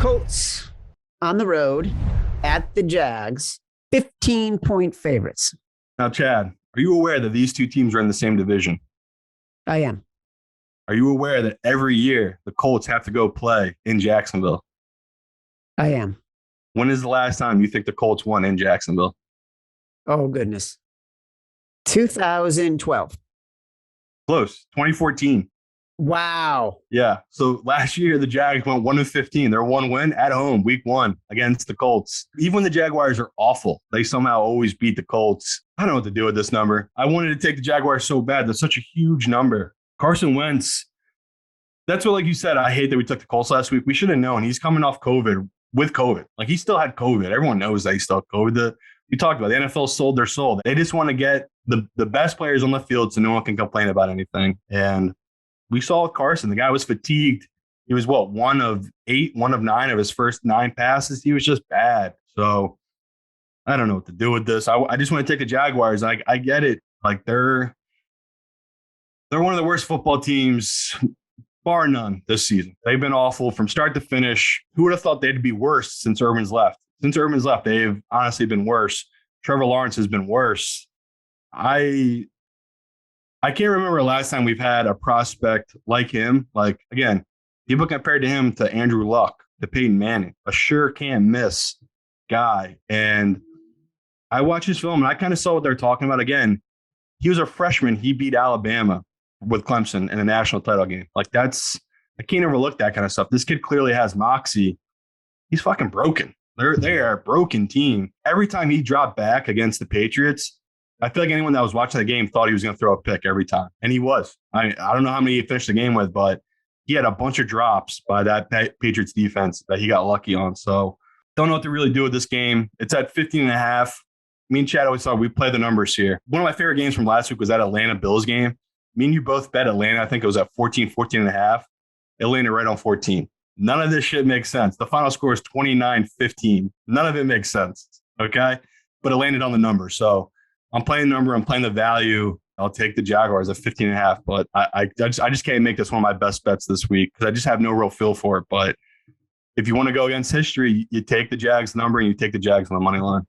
Colts on the road at the Jags, 15-point favorites. Now, Chad, are you aware that these two teams are in the same division? I am. Are you aware that every year the Colts have to go play in Jacksonville? I am. When is the last time you think the Colts won in Jacksonville? Oh, goodness. 2012. Close. 2014. Wow. Yeah. So last year, the Jags went 1-15. They're one win at home, week 1 against the Colts. Even when the Jaguars are awful, they somehow always beat the Colts. I don't know what to do with this number. I wanted to take the Jaguars so bad. That's such a huge number. Carson Wentz, that's what, like you said, I hate that we took the Colts last week. We should have known. He's coming off COVID with COVID. Like, he still had COVID. Everyone knows that he still had COVID. We talked about it. The NFL sold their soul. They just want to get the best players on the field so no one can complain about anything. And we saw with Carson, the guy was fatigued. He was, one of 8, 1 of 9 of his first 9 passes. He was just bad. So I don't know what to do with this. I just want to take the Jaguars. I get it. Like, they're one of the worst football teams, bar none, this season. They've been awful from start to finish. Who would have thought they'd be worse since Urban's left? Since Urban's left, they've honestly been worse. Trevor Lawrence has been worse. I can't remember the last time we've had a prospect like him. Like, again, people compared to him to Andrew Luck, to Peyton Manning, a sure can't miss guy. And I watched his film and I kind of saw what they're talking about. Again, he was a freshman. He beat Alabama with Clemson in a national title game. Like, I can't overlook that kind of stuff. This kid clearly has moxie. He's fucking broken. They are a broken team. Every time he dropped back against the Patriots, I feel like anyone that was watching the game thought he was going to throw a pick every time. And he was. I don't know how many he finished the game with, but he had a bunch of drops by that Patriots defense that he got lucky on. So don't know what to really do with this game. It's at 15.5. Me and Chad always thought we play the numbers here. One of my favorite games from last week was that Atlanta Bills game. Me and you both bet Atlanta. I think it was at 14.5. It landed right on 14. None of this shit makes sense. The final score is 29-15. None of it makes sense. Okay. But it landed on the number. So I'm playing the number. I'm playing the value. I'll take the Jaguars at 15.5. But I just can't make this one of my best bets this week because I just have no real feel for it. But if you want to go against history, you take the Jags number and you take the Jags on the money line.